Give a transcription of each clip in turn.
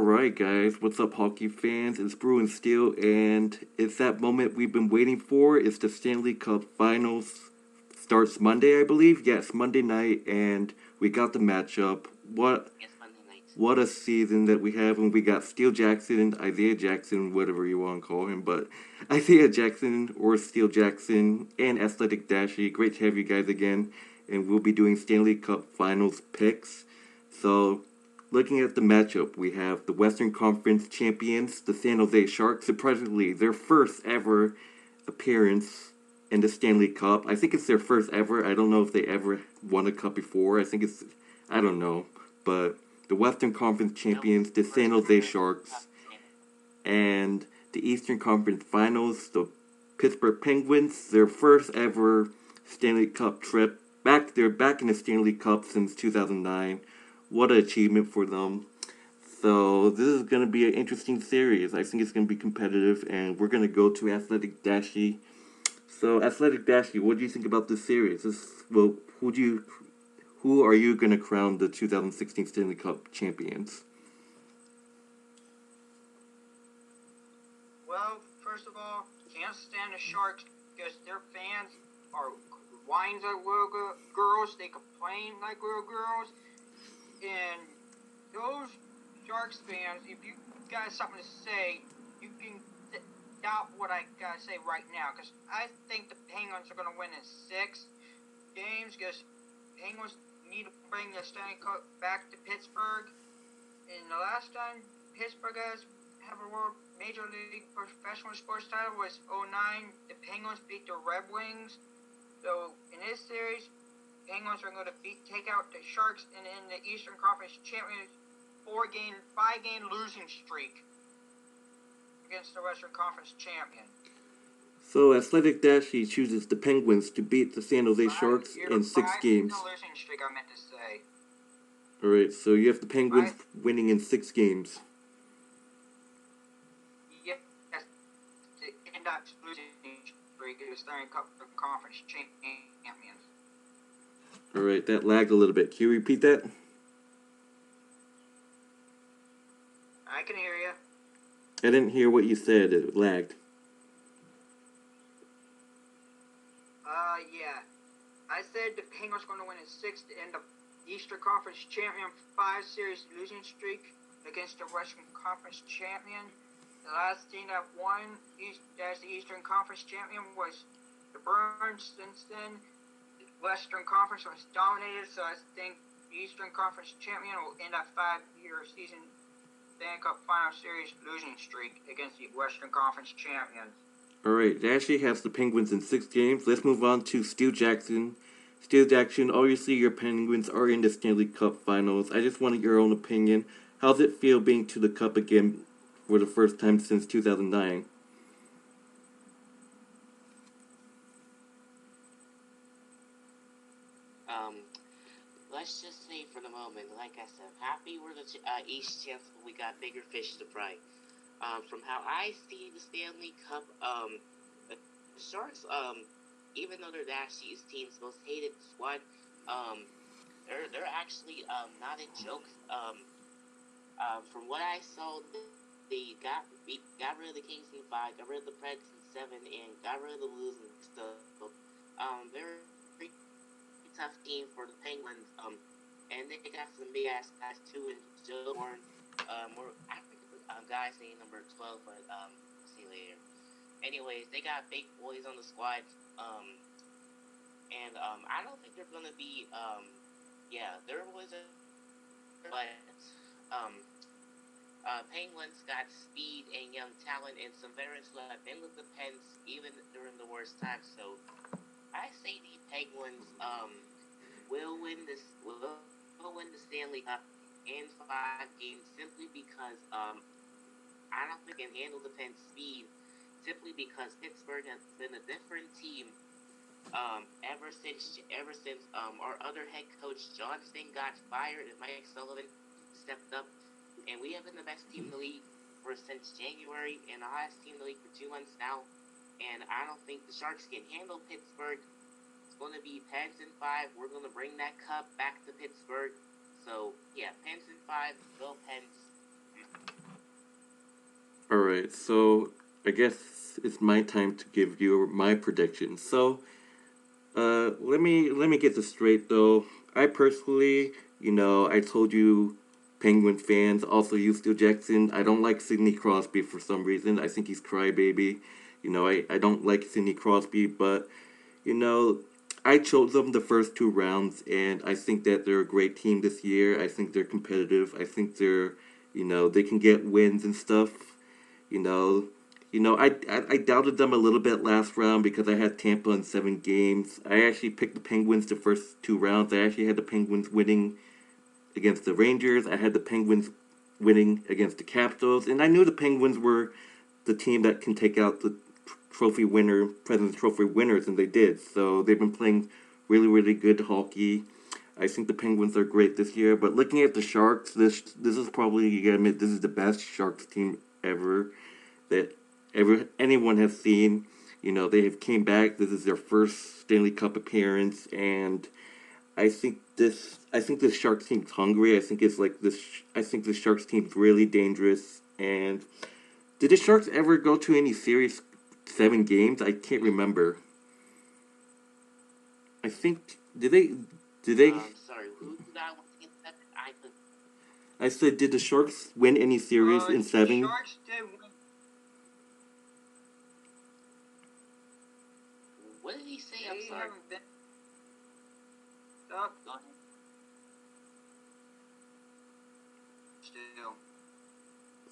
Alright guys, what's up hockey fans? It's Brew and Steel, and it's that moment we've been waiting for. It's the Stanley Cup Finals. Starts Monday, I believe. Yes, Monday night, and we got the matchup. Yes, Monday night. What a season that we have, and we got Steel Jackson, Isaiah Jackson, whatever you want to call him, but Isaiah Jackson or Steel Jackson and Athletic Dashie. Great to have you guys again, and we'll be doing Stanley Cup Finals picks. So, looking at the matchup, we have the Western Conference champions, the San Jose Sharks. Surprisingly, their first ever appearance in the Stanley Cup. I think it's their first ever. I don't know if they ever won a cup before. I don't know. But the Western Conference champions, the San Jose Sharks, and the Eastern Conference Finals, the Pittsburgh Penguins, their first ever Stanley Cup trip. They're back in the Stanley Cup since 2009. What an achievement for them. So this is going to be an interesting series. I think it's going to be competitive, and we're going to go to Athletic Dashie. So Athletic Dashie, what do you think about this series? Who are you going to crown the 2016 Stanley Cup champions? Well, first of all, can't stand the Sharks because their fans are whines like little girls. They complain like little girls. And those Sharks fans, if you got something to say, you can doubt what I gotta say right now. Because I think the Penguins are going to win in 6 games. Because Penguins need to bring the Stanley Cup back to Pittsburgh. And the last time Pittsburgh has a World Major League Professional Sports title was 2009. The Penguins beat the Red Wings. So in this series, Penguins are going to take out the Sharks, and in the Eastern Conference Champions, 5-game losing streak against the Western Conference champion. So Athletic Dashie chooses the Penguins to beat the San Jose Sharks in 6 games. Losing streak, I meant to say. Alright, so you have the Penguins winning in 6 games. Yes, to end up losing streak is Stanley Cup Conference champions. Alright, that lagged a little bit. Can you repeat that? I can hear you. I didn't hear what you said. It lagged. Yeah. I said the Penguins are going to win in 6 to end the Eastern Conference champion 5 series losing streak against the Western Conference champion. The last team that won as the Eastern Conference champion was the Bruins. Since then, the Western Conference was dominated, so I think the Eastern Conference champion will end a 5-year season Stanley Cup Final Series losing streak against the Western Conference champions. Alright, Dashie has the Penguins in 6 games. Let's move on to Steel Jackson. Steel Jackson, obviously your Penguins are in the Stanley Cup Finals. I just wanted your own opinion. How's it feel being to the Cup again for the first time since 2009? Let's just say for the moment, like I said, happy we're the East champs, but we got bigger fish to fry. From how I see the Stanley Cup, the Sharks, even though they're Dashie's team's most hated squad, they're actually not a joke. From what I saw, they got rid of the Kings in 5, got rid of the Preds in 7, and got rid of the Blues in 6. So, they're a pretty tough team for the Penguins. And they got some big ass guys too, and Joe Warren, more guys named number 12, but see later. Anyways, they got big boys on the squad, and I don't think they're gonna be there was a but Penguins got speed and young talent and some veterans who have been with the Pens even during the worst times. So I say the Penguins will win the Stanley Cup in 5 games simply because I don't think they can handle the Pens' speed. Simply because Pittsburgh has been a different team ever since our other head coach Johnston got fired and Mike Sullivan stepped up, and we have been the best team in the league since January and the highest team in the league for 2 months now. And I don't think the Sharks can handle Pittsburgh. It's going to be Pens in 5. We're going to bring that cup back to Pittsburgh. So, yeah, Pens in 5. Go Pens. All right, so I guess it's my time to give you my prediction. So, let me get this straight though. I personally, I told you, Penguin fans, also you, Steele Jackson. I don't like Sidney Crosby for some reason. I think he's crybaby. I don't like Sidney Crosby, but you know, I chose them the first two rounds, and I think that they're a great team this year. I think they're competitive. I think they can get wins and stuff. You know, I doubted them a little bit last round because I had Tampa in 7 games. I actually picked the Penguins the first two rounds. I actually had the Penguins winning against the Rangers. I had the Penguins winning against the Capitals, and I knew the Penguins were the team that can take out the President's Trophy winners, and they did. So they've been playing really, really good hockey. I think the Penguins are great this year. But looking at the Sharks, this is probably, you gotta admit, this is the best Sharks team ever that anyone has seen. They have came back. This is their first Stanley Cup appearance, and I think this Sharks team's hungry. I think it's like this. I think the Sharks team's really dangerous. And did the Sharks ever go to any series 7 games? I can't remember. I think did they? Sorry, who did I want to get that? I could. I said, did the Sharks win any series in The 7? Sharks did win. What did he say? I'm They sorry. haven't been. Go ahead. Still.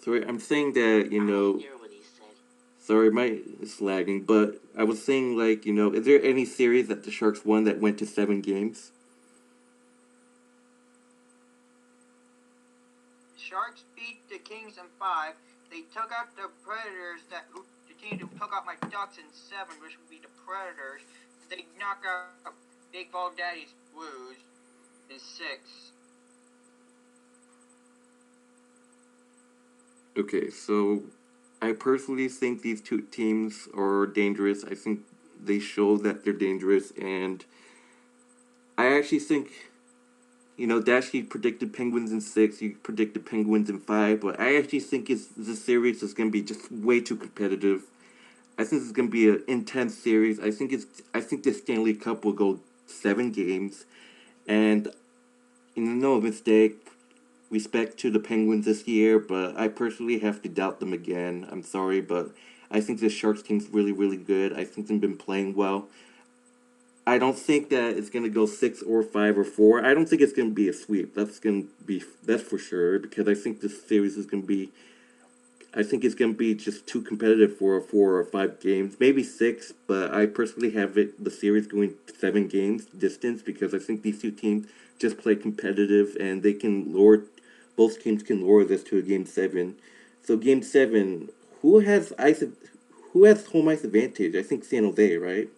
Sorry, I'm saying that I didn't hear what he said. Sorry, it's lagging, but I was saying, like, is there any series that the Sharks won that went to 7 games? Sharks beat the Kings in 5. They took out the Predators, the team who took out my Ducks in 7, which would be the Predators. They knock out Big Ball Daddy's Blues in 6. Okay, so I personally think these two teams are dangerous. I think they show that they're dangerous, and I actually think, Dashie predicted Penguins in 6, you predicted Penguins in 5, but I actually think this series is going to be just way too competitive. I think it's going to be an intense series. I think the Stanley Cup will go 7 games, and no mistake, respect to the Penguins this year, but I personally have to doubt them again. I'm sorry, but I think this Sharks team's really, really good. I think they've been playing well. I don't think that it's going to go 6 or 5 or 4. I don't think it's going to be a sweep. That's for sure, because I think this series is going to be, I think it's going to be just too competitive for a 4 or 5 games, maybe 6. But I personally have the series going 7 games distance, because I think these two teams just play competitive, and they can lower. Both teams can lower this to a game 7. So game 7, who has home ice advantage? I think San Jose, right?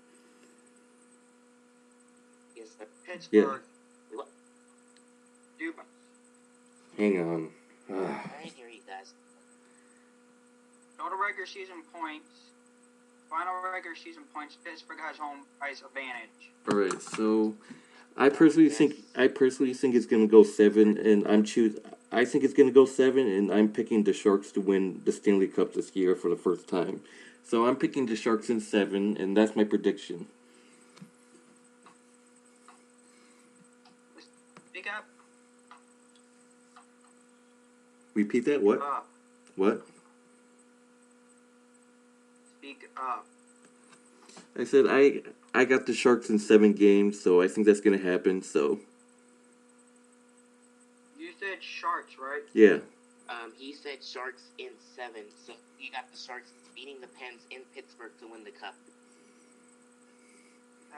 Yes, sir. Pittsburgh. What? Duba. Hang on. I didn't hear you guys. Total regular season points. Final regular season points. Pittsburgh has home ice advantage. All right, so I personally think it's gonna go 7, and I think it's gonna go 7, and I'm picking the Sharks to win the Stanley Cup this year for the first time. So I'm picking the Sharks in 7, and that's my prediction. Speak up. Repeat that. What? Up. What? Speak up. I said I got the Sharks in 7 games, so I think that's gonna happen. So You said Sharks, right? yeah. He said Sharks in 7, so he got the Sharks beating the Pens in Pittsburgh to win the cup.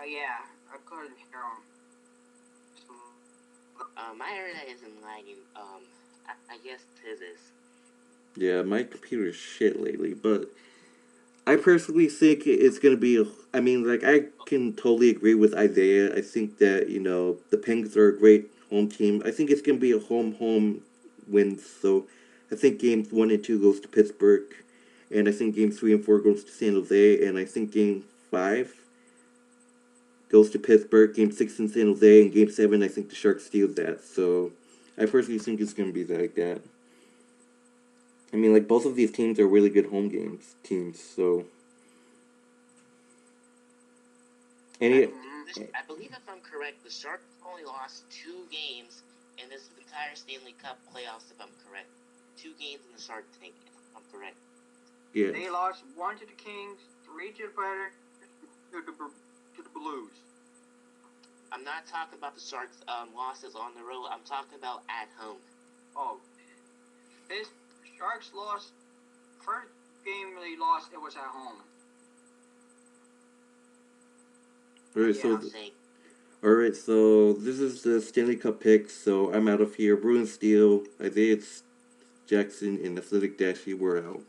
Yeah, I couldn't hear him. My internet isn't lagging. I guess his is. Yeah, my computer is shit lately, but I personally think it's going to be. I mean, like, I can totally agree with Isaiah. I think that, the Penguins are a great home team. I think it's going to be a home win. So I think games 1 and 2 goes to Pittsburgh. And I think games 3 and 4 goes to San Jose. And I think game 5 goes to Pittsburgh. Game 6 in San Jose. And game 7, I think the Sharks steal that. So I personally think it's going to be like that. I mean, like, both of these teams are really good home games teams, so. Any. I believe if I'm correct, the Sharks only lost 2 games in this entire Stanley Cup playoffs, if I'm correct. 2 games in the Shark Tank, if I'm correct. Yeah. They lost 1 to the Kings, 3 to the Predators, to the Blues. I'm not talking about the Sharks' losses on the road. I'm talking about at home. Oh, this Sharks lost. First game they lost, it was at home. Alright, so this is the Stanley Cup picks. So I'm out of here. Bruin Steele, Isaiah Jackson, and Athletic Dashie, we're out.